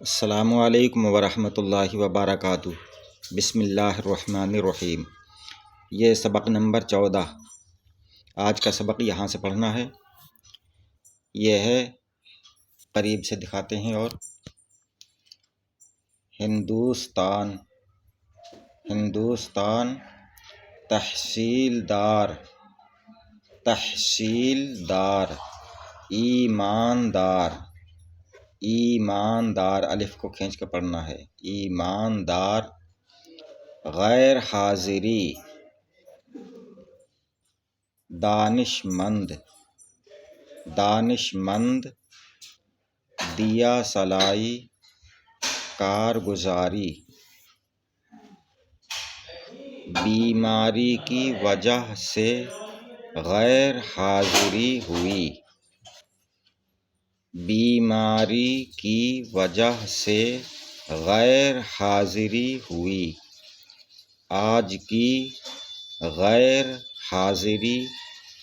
السلام علیکم ورحمۃ اللہ وبرکاتہ۔ بسم اللہ الرحمن الرحیم۔ یہ سبق نمبر 14 آج کا سبق یہاں سے پڑھنا ہے۔ یہ ہے، قریب سے دکھاتے ہیں، اور ہندوستان تحصیلدار ایماندار الف کو کھینچ کر پڑھنا ہے، ایماندار۔ غیر حاضری، دانشمند، دیا سلائی، کارگزاری۔ بیماری کی وجہ سے غیر حاضری ہوئی، آج کی غیر حاضری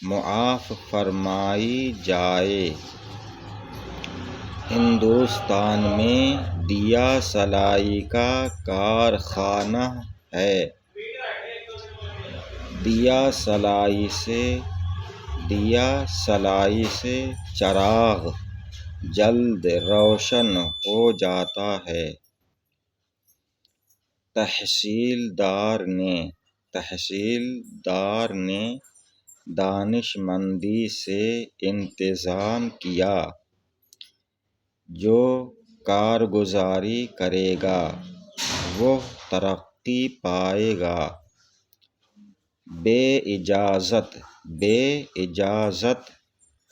معاف فرمائی جائے۔ ہندوستان میں دیا سلائی کا کارخانہ ہے۔ دیا سلائی سے چراغ جلد روشن ہو جاتا ہے۔ تحصیلدار نے دانشمندی سے انتظام کیا، جو کارگزاری کرے گا وہ ترقی پائے گا۔ بے اجازت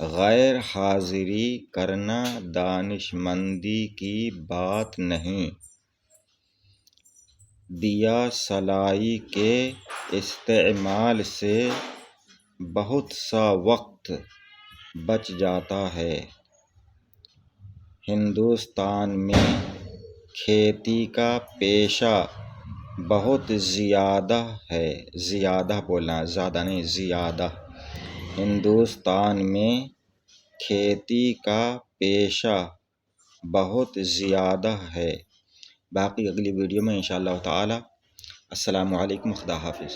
غیر حاضری کرنا دانشمندی کی بات نہیں۔ دیا سلائی کے استعمال سے بہت سا وقت بچ جاتا ہے۔ ہندوستان میں کھیتی کا پیشہ بہت زیادہ ہے، ہندوستان میں کھیتی کا پیشہ بہت زیادہ ہے۔ باقی اگلی ویڈیو میں انشاءاللہ تعالی۔ السلام علیکم، خدا حافظ۔